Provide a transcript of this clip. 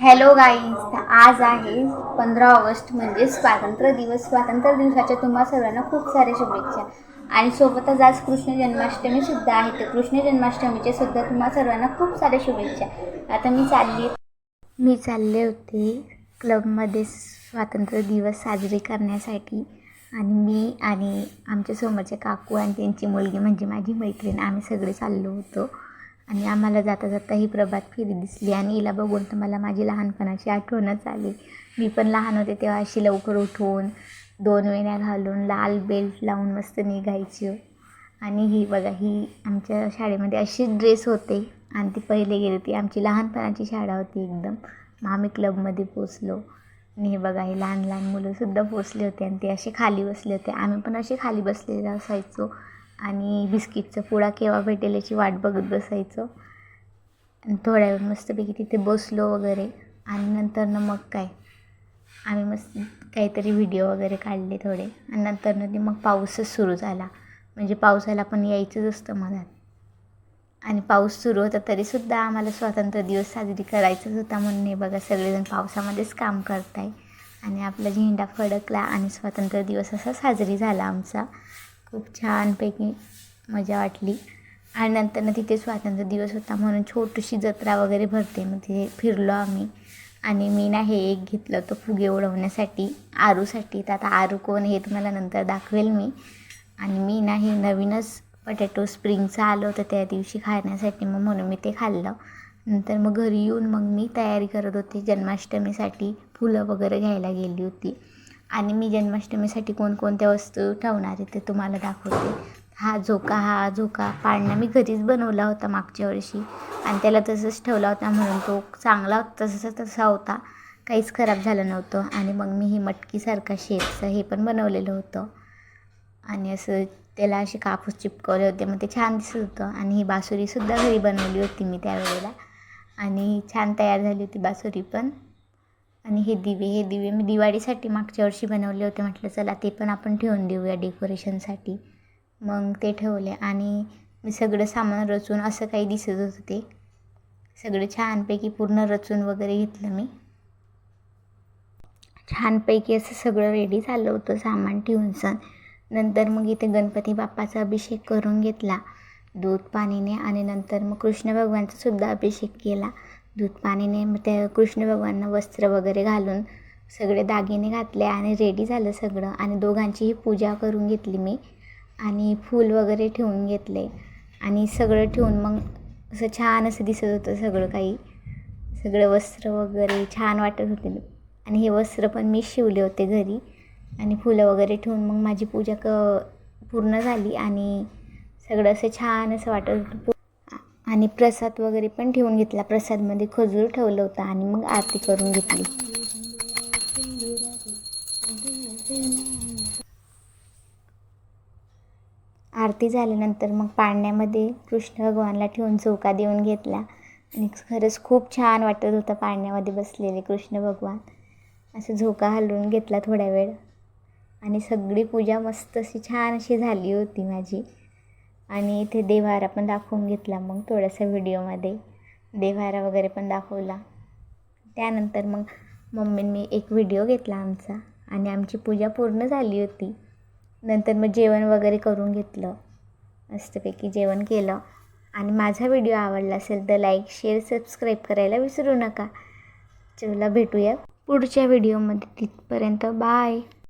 Hello guys, आज आहे 15 August म्हणजे स्वातंत्र्य दिवस. स्वातंत्र्य दिवसाच्या तुम्हा सर्वांना खूप साऱ्या शुभेच्छा. आणि सोबतच आज कृष्ण जन्माष्टमी सुद्धा आहे. तर कृष्ण जन्माष्टमीचे सुद्धा तुम्हा सर्वांना खूप साऱ्या शुभेच्छा. आता मी चालले होते क्लबमध्ये स्वातंत्र्य दिवस साजरे करण्यासाठी. आणि मी आणि आमच्या समोरचे काकू आणि त्यांची मुलगी म्हणजे माझी मैत्रीण आम्ही सगळे चाललो होतो. आणि आम्हाला जाता जाता ही प्रभात फेरी दिसली आणि हिला बघून तर मला माझी लहानपणाची आठवणच आली. मी पण लहान होते तेव्हा अशी लवकर उठून 2 वेण्या घालून लाल बेल्ट लावून मस्त निघायची. आणि ही बघा, ही आमच्या शाळेमध्ये अशीच ड्रेस होते आणि ती पहिले गेली. ती आमची लहानपणाची शाळा होती एकदम. मग आम्ही क्लबमध्ये पोचलो आणि हे बघा, हे लहान लहान मुलंसुद्धा पोचले होते आणि ते असे खाली बसले होते. आम्ही पण असे खाली बसलेले असायचो आणि बिस्किटचा पुडा केव्हा भेटेल याची वाट बघत बसायचो. आणि थोड्या वेळ मस्तपैकी तिथे बसलो वगैरे. आणि नंतरनं मग काय, आम्ही मस्त काहीतरी व्हिडिओ वगैरे काढले थोडे. आणि नंतरनं ते मग पाऊसच सुरू झाला. म्हणजे पावसाला पण यायचंच असतं मधात. आणि पाऊस सुरू होता तरीसुद्धा आम्हाला स्वातंत्र्य दिवस साजरी करायचाच होता म्हणून हे बघा, सगळेजण पावसामध्येच काम करत आहे. आणि आपला झेंडा फडकला आणि स्वातंत्र्य दिवस असा साजरी झाला आमचा. खूप छानपैकी मजा वाटली. आणि नंतरनं तिथे स्वातंत्र्य दिवस होता म्हणून छोटीशी जत्रा वगैरे भरते. मग तिथे फिरलो आम्ही. आणि मी ना हे एक घेतलं होतं फुगे उडवण्यासाठी, आरूसाठी. तर आता आरू कोण हे तुम्हाला नंतर दाखवेल मी. आणि मी ना हे नवीनच पटॅटो स्प्रिंगचं आलं होतं त्या दिवशी खाण्यासाठी, मग म्हणून मी ते खाल्लं. नंतर मग घरी येऊन मग मी तयारी करत होते जन्माष्टमीसाठी. फुलं वगैरे घ्यायला गेली होती. आणि मी जन्माष्टमीसाठी कोणकोणत्या वस्तू ठेवणार आहे ते तुम्हाला दाखवते. हा झोका पाळणा मी घरीच बनवला होता मागच्या वर्षी आणि त्याला तसंच ठेवला होता म्हणून तो चांगला तसा होता, काहीच खराब झालं नव्हतं. आणि मग मी ही मटकीसारखा शेपचं हे पण बनवलेलं होतं आणि असं त्याला असे कापूस चिपकवले होते, मग ते छान दिसत होतं. आणि ही बासुरीसुद्धा घरी बनवली होती मी त्यावेळेला आणि छान तयार झाली होती बासुरी पण. आणि हे दिवे मी दिवाळीसाठी मागच्या वर्षी बनवले होते. म्हटलं चला ते पण आपण ठेवून देऊया डेकोरेशनसाठी. मग ते ठेवले आणि मी सगळं सामान रचून असं काही दिसत होतं ते सगळं छानपैकी पूर्ण रचून वगैरे घेतलं मी. छानपैकी असं सगळं रेडी झालं होतं सामान ठेवून सण. नंतर मग इथे गणपती बाप्पाचा अभिषेक करून घेतला दूध पाणीने. आणि नंतर मग कृष्ण भगवानचा सुद्धा अभिषेक केला दूध पाणीने. मग त्या कृष्ण भगवानना वस्त्र वगैरे घालून सगळे दागिने घातले आणि रेडी झालं सगळं. आणि दोघांचीही पूजा करून घेतली मी आणि फूल वगैरे ठेवून घेतले. आणि सगळं ठेवून मग असं छान असं दिसत होतं सगळं काही. सगळं वस्त्र वगैरे छान वाटत होते. आणि हे वस्त्र पण मी शिवले होते घरी. आणि फुलं वगैरे ठेवून मग माझी पूजा पूर्ण झाली आणि सगळं असं छान असं वाटत होतं. आणि प्रसाद वगैरे पण ठेवून घेतला. प्रसादमध्ये खजूर ठेवलं होतं आणि मग आरती करून घेतली. आरती झाल्यानंतर मग पाळण्यामध्ये कृष्ण भगवानला ठेवून झोका देऊन घेतला. आणि खरंच खूप छान वाटत होतं पाळण्यामध्ये बसलेले कृष्ण भगवान. असं झोका हलवून घेतला थोड्या वेळ आणि सगळी पूजा मस्त अशी छान अशी झाली होती माझी. आणि इथे देव्हारा पण दाखवून घेतला. मग थोड्याशा व्हिडिओमध्ये देव्हारा वगैरे पण दाखवला. त्यानंतर मग मम्मीने मी एक व्हिडिओ घेतला आमचा आणि आमची पूजा पूर्ण झाली होती. नंतर मग जेवण वगैरे करून घेतलं, मस्तपैकी जेवण केलं. आणि माझा व्हिडिओ आवडला असेल तर लाईक शेअर सबस्क्राईब करायला विसरू नका. चला भेटूया पुढच्या व्हिडिओमध्ये. तिथपर्यंत बाय.